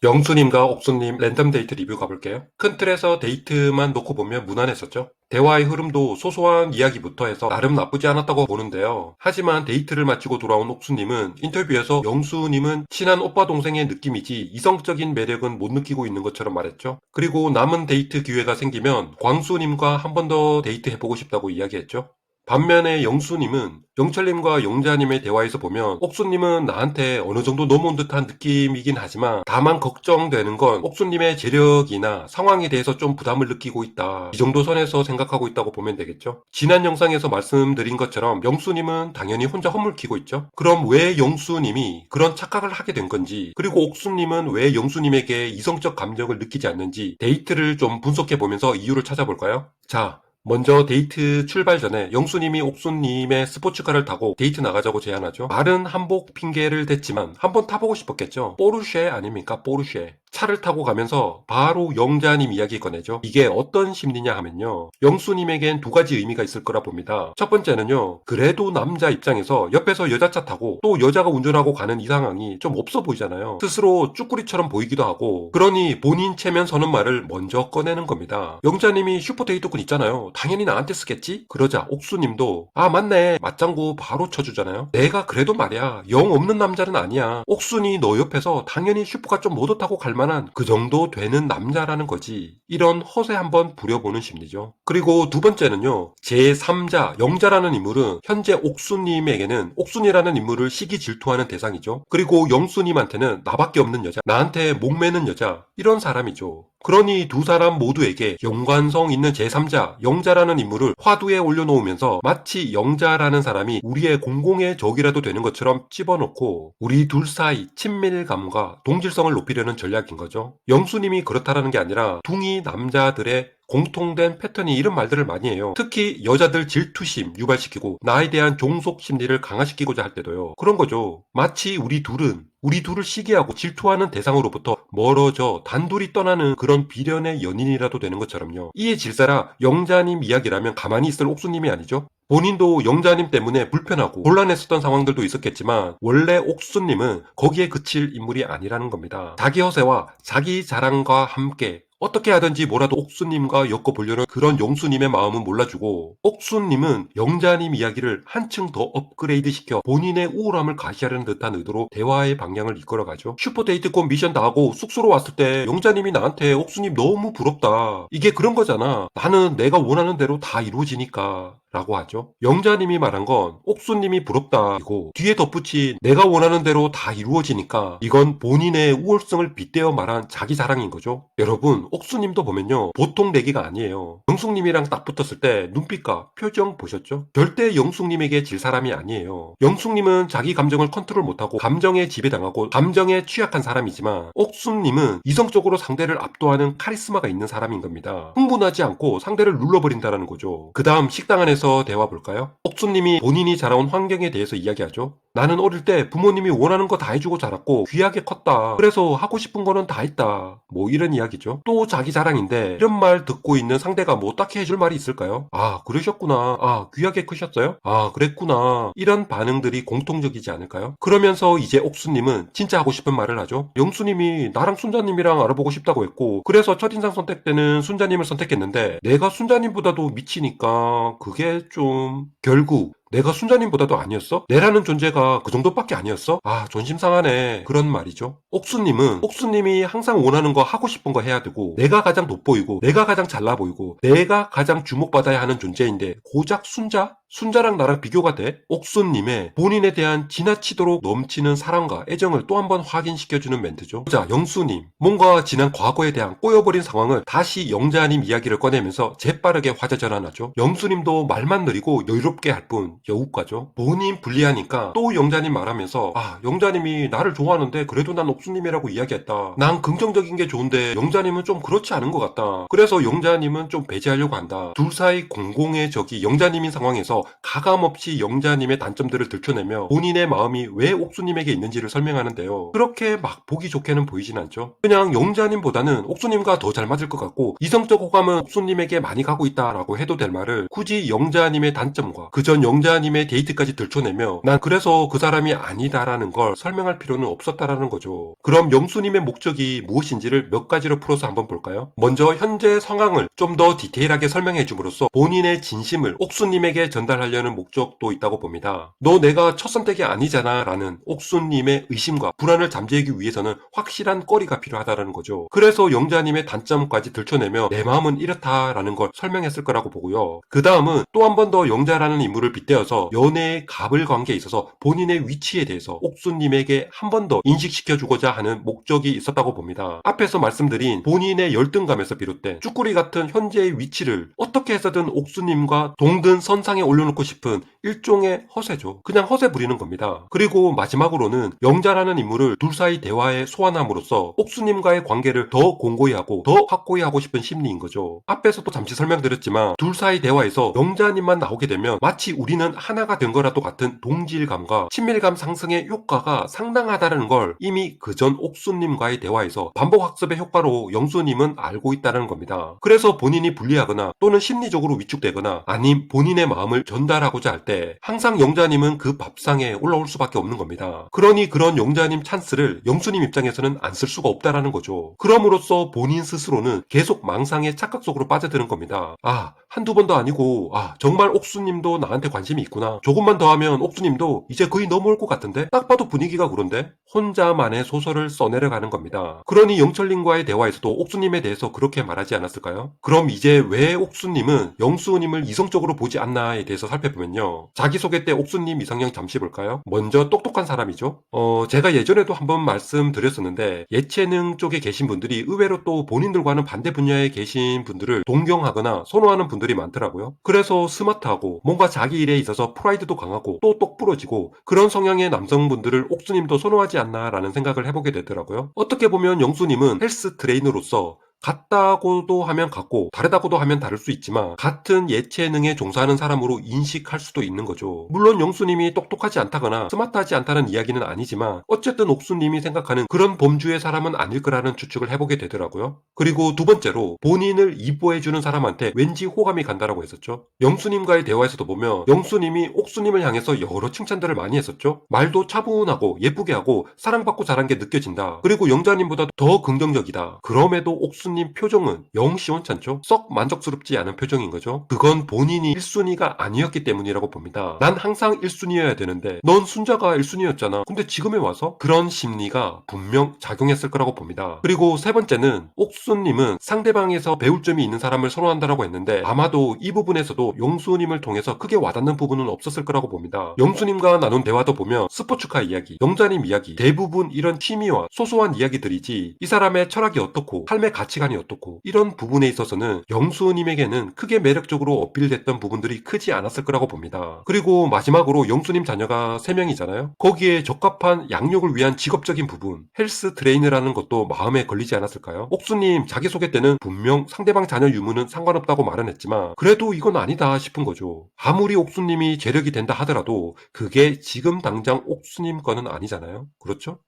영수님과 옥수님 랜덤 데이트 리뷰 가볼게요. 큰 틀에서 데이트만 놓고 보면 무난했었죠. 대화의 흐름도 소소한 이야기부터 해서 나름 나쁘지 않았다고 보는데요. 하지만 데이트를 마치고 돌아온 옥수님은 인터뷰에서 영수님은 친한 오빠 동생의 느낌이지 이성적인 매력은 못 느끼고 있는 것처럼 말했죠. 그리고 남은 데이트 기회가 생기면 광수님과 한 번 더 데이트 해보고 싶다고 이야기했죠. 반면에 영수님은 영철님과 영자님의 대화에서 보면 옥수님은 나한테 어느 정도 넘어온 듯한 느낌이긴 하지만 다만 걱정되는 건 옥수님의 재력이나 상황에 대해서 좀 부담을 느끼고 있다. 이 정도 선에서 생각하고 있다고 보면 되겠죠. 지난 영상에서 말씀드린 것처럼 영수님은 당연히 혼자 허물키고 있죠. 그럼 왜 영수님이 그런 착각을 하게 된 건지, 그리고 옥수님은 왜 영수님에게 이성적 감정을 느끼지 않는지 데이트를 좀 분석해 보면서 이유를 찾아볼까요? 자, 먼저 데이트 출발 전에 영수님이 옥수님의 스포츠카를 타고 데이트 나가자고 제안하죠. 말은 한복 핑계를 댔지만 한번 타보고 싶었겠죠. 포르쉐 아닙니까? 포르쉐. 차를 타고 가면서 바로 영자님 이야기 꺼내죠. 이게 어떤 심리냐 하면요, 영수님에겐 두 가지 의미가 있을 거라 봅니다. 첫 번째는요, 그래도 남자 입장에서 옆에서 여자차 타고 또 여자가 운전하고 가는 이 상황이 좀 없어 보이잖아요. 스스로 쭈꾸리처럼 보이기도 하고, 그러니 본인 체면 서는 말을 먼저 꺼내는 겁니다. 영자님이 슈퍼데이트꾼 있잖아요. 당연히 나한테 쓰겠지? 그러자 옥수님도 아 맞네, 맞장구 바로 쳐주잖아요. 내가 그래도 말이야, 영 없는 남자는 아니야. 옥순이 너 옆에서 당연히 슈퍼가 좀 못타고 갈 만한 그 정도 되는 남자라는 거지. 이런 허세 한번 부려보는 심리죠. 그리고 두 번째는요, 제3자 영자라는 인물은 현재 옥순님에게는 옥순이라는 인물을 시기 질투하는 대상이죠. 그리고 영수님한테는 나밖에 없는 여자, 나한테 목매는 여자, 이런 사람이죠. 그러니 두 사람 모두에게 연관성 있는 제3자 영자라는 인물을 화두에 올려놓으면서 마치 영자라는 사람이 우리의 공공의 적이라도 되는 것처럼 집어넣고 우리 둘 사이 친밀감과 동질성을 높이려는 전략인 거죠. 영수님이 그렇다라는 게 아니라 둥이 남자들의 공통된 패턴이 이런 말들을 많이 해요. 특히 여자들 질투심 유발시키고 나에 대한 종속 심리를 강화시키고자 할 때도요. 그런 거죠. 마치 우리 둘을 시기하고 질투하는 대상으로부터 멀어져 단둘이 떠나는 그런 비련의 연인이라도 되는 것처럼요. 이에 질사라 영자님 이야기라면 가만히 있을 옥수님이 아니죠. 본인도 영자님 때문에 불편하고 곤란했었던 상황들도 있었겠지만 원래 옥수님은 거기에 그칠 인물이 아니라는 겁니다. 자기 허세와 자기 자랑과 함께 어떻게 하든지 뭐라도 옥수님과 엮어보려는 그런 영수님의 마음은 몰라주고, 옥수님은 영자님 이야기를 한층 더 업그레이드 시켜 본인의 우울함을 가시하려는 듯한 의도로 대화의 방향을 이끌어가죠. 슈퍼데이트권 미션 다 하고 숙소로 왔을 때 영자님이 나한테 옥수님 너무 부럽다, 이게 그런 거잖아. 나는 내가 원하는 대로 다 이루어지니까 라고 하죠. 영자님이 말한 건 옥수님이 부럽다 이고, 뒤에 덧붙인 내가 원하는 대로 다 이루어지니까 이건 본인의 우월성을 빗대어 말한 자기 자랑인 거죠. 여러분, 옥수님도 보면요, 보통 내기가 아니에요. 영숙님이랑 딱 붙었을 때 눈빛과 표정 보셨죠? 절대 영숙님에게 질 사람이 아니에요. 영숙님은 자기 감정을 컨트롤 못하고 감정에 지배당하고 감정에 취약한 사람이지만, 옥수님은 이성적으로 상대를 압도하는 카리스마가 있는 사람인 겁니다. 흥분하지 않고 상대를 눌러버린다는 거죠. 그 다음 식당 안에서 대화 볼까요? 옥수님이 본인이 자라온 환경에 대해서 이야기하죠. 나는 어릴 때 부모님이 원하는 거 다 해주고 자랐고 귀하게 컸다. 그래서 하고 싶은 거는 다 했다. 뭐 이런 이야기죠. 또 자기 자랑인데 이런 말 듣고 있는 상대가 뭐 딱히 해줄 말이 있을까요? 아 그러셨구나. 아 귀하게 크셨어요? 아 그랬구나. 이런 반응들이 공통적이지 않을까요? 그러면서 이제 옥수님은 진짜 하고 싶은 말을 하죠. 영수님이 나랑 순자님이랑 알아보고 싶다고 했고 그래서 첫인상 선택 때는 순자님을 선택했는데 내가 순자님보다도 미치니까 그게 좀 결국 내가 순자님보다도 아니었어? 내라는 존재가 그 정도밖에 아니었어? 아 존심 상하네. 그런 말이죠. 옥수님이 항상 원하는 거 하고 싶은 거 해야 되고 내가 가장 돋보이고 내가 가장 잘나 보이고 내가 가장 주목받아야 하는 존재인데 고작 순자랑 나랑 비교가 돼? 옥수님의 본인에 대한 지나치도록 넘치는 사랑과 애정을 또 한 번 확인시켜주는 멘트죠. 자, 영수님, 뭔가 지난 과거에 대한 꼬여버린 상황을 다시 영자님 이야기를 꺼내면서 재빠르게 화제 전환하죠. 영수님도 말만 느리고 여유롭게 할 뿐 여우과죠. 본인 불리하니까 또 영자님 말하면서 아 영자님이 나를 좋아하는데 그래도 난 옥수님이라고 이야기했다. 난 긍정적인 게 좋은데 영자님은 좀 그렇지 않은 것 같다. 그래서 영자님은 좀 배제하려고 한다. 둘 사이 공공의 적이 영자님인 상황에서 가감없이 영자님의 단점들을 들춰내며 본인의 마음이 왜 옥수님에게 있는지를 설명하는데요. 그렇게 막 보기 좋게는 보이진 않죠. 그냥 영자님보다는 옥수님과 더 잘 맞을 것 같고 이성적 호감은 옥수님에게 많이 가고 있다라고 해도 될 말을 굳이 영자님의 단점과 그전 영자 영자님의 데이트까지 들춰내며 난 그래서 그 사람이 아니다라는 걸 설명할 필요는 없었다라는 거죠. 그럼 영수님의 목적이 무엇인지를 몇 가지로 풀어서 한번 볼까요? 먼저 현재 상황을 좀 더 디테일하게 설명해 줌으로써 본인의 진심을 옥수님에게 전달하려는 목적도 있다고 봅니다. 너 내가 첫 선택이 아니잖아 라는 옥수님의 의심과 불안을 잠재우기 위해서는 확실한 거리가 필요하다는 거죠. 그래서 영자님의 단점까지 들춰내며 내 마음은 이렇다라는 걸 설명했을 거라고 보고요. 그 다음은 또 한 번 더 영자라는 인물을 빗대어서 연애의 갑을 관계에 있어서 본인의 위치에 대해서 옥수님에게 한 번 더 인식시켜주고자 하는 목적이 있었다고 봅니다. 앞에서 말씀드린 본인의 열등감에서 비롯된 쭈꾸리 같은 현재의 위치를 어떻게 해서든 옥수님과 동등 선상에 올려놓고 싶은 일종의 허세죠. 그냥 허세 부리는 겁니다. 그리고 마지막으로는 영자라는 인물을 둘 사이 대화에 소환함으로써 옥수님과의 관계를 더 공고히 하고 더 확고히 하고 싶은 심리인 거죠. 앞에서도 잠시 설명드렸지만 둘 사이 대화에서 영자님만 나오게 되면 마치 우리는 하나가 된 거라도 같은 동질감과 친밀감 상승의 효과가 상당하다는 걸 이미 그전 옥수님과의 대화에서 반복 학습의 효과로 영수님은 알고 있다는 겁니다. 그래서 본인이 불리하거나 또는 심리적으로 위축되거나 아님 본인의 마음을 전달하고자 할 때 항상 영자님은 그 밥상에 올라올 수밖에 없는 겁니다. 그러니 그런 영자님 찬스를 영수님 입장에서는 안 쓸 수가 없다라는 거죠. 그럼으로써 본인 스스로는 계속 망상의 착각 속으로 빠져드는 겁니다. 한두 번도 아니고 정말 옥수님도 나한테 관심이 있구나. 조금만 더 하면 옥수님도 이제 거의 넘어올 것 같은데? 딱 봐도 분위기가 그런데? 혼자만의 소설을 써내려가는 겁니다. 그러니 영철님과의 대화에서도 옥수님에 대해서 그렇게 말하지 않았을까요? 그럼 이제 왜 옥수님은 영수님을 이성적으로 보지 않나에 대해서 살펴보면요. 자기소개 때 옥수님 이상형 잠시 볼까요? 먼저 똑똑한 사람이죠. 제가 예전에도 한번 말씀드렸었는데 예체능 쪽에 계신 분들이 의외로 또 본인들과는 반대 분야에 계신 분들을 동경하거나 선호하는 분들이 많더라고요. 그래서 스마트하고 뭔가 자기 일에 있어서 프라이드도 강하고 또 똑부러지고 그런 성향의 남성분들을 옥수님도 선호하지 않나라는 생각을 해보게 되더라고요. 어떻게 보면 영수님은 헬스 트레이너로서 같다고도 하면 같고 다르다고도 하면 다를 수 있지만 같은 예체능에 종사하는 사람으로 인식할 수도 있는 거죠. 물론 영수님이 똑똑하지 않다거나 스마트하지 않다는 이야기는 아니지만 어쨌든 옥수님이 생각하는 그런 범주의 사람은 아닐 거라는 추측을 해보게 되더라고요. 그리고 두 번째로 본인을 이뻐해주는 사람한테 왠지 호감이 간다라고 했었죠. 영수님과의 대화에서도 보면 영수님이 옥수님을 향해서 여러 칭찬들을 많이 했었죠. 말도 차분하고 예쁘게 하고 사랑받고 자란 게 느껴진다. 그리고 영자님보다 더 긍정적이다. 그럼에도 옥수님 표정은 영 시원찮죠? 썩 만족스럽지 않은 표정인 거죠. 그건 본인이 1순위가 아니었기 때문이라고 봅니다. 난 항상 1순위여야 되는데 넌 순자가 1순위였잖아. 근데 지금에 와서? 그런 심리가 분명 작용했을 거라고 봅니다. 그리고 세 번째는 옥수님은 상대방에서 배울 점이 있는 사람을 선호한다라고 했는데 아마도 이 부분에서도 영수님을 통해서 크게 와닿는 부분은 없었을 거라고 봅니다. 영수님과 나눈 대화도 보면 스포츠카 이야기, 영자님 이야기 대부분 이런 취미와 소소한 이야기들이지 이 사람의 철학이 어떻고 삶의 가치관이 어떻고 이런 부분에 있어서는 영수님에게는 크게 매력적으로 어필됐던 부분들이 크지 않았을 거라고 봅니다. 그리고 마지막으로 영수님 자녀가 3명이잖아요. 거기에 적합한 양육을 위한 직업적인 부분 헬스 트레이너라는 것도 마음에 걸리지 않았을까요? 옥수님 자기소개 때는 분명 상대방 자녀 유무는 상관없다고 말은 했지만 그래도 이건 아니다 싶은 거죠. 아무리 옥수님이 재력이 된다 하더라도 그게 지금 당장 옥수님 거는 아니잖아요. 그렇죠?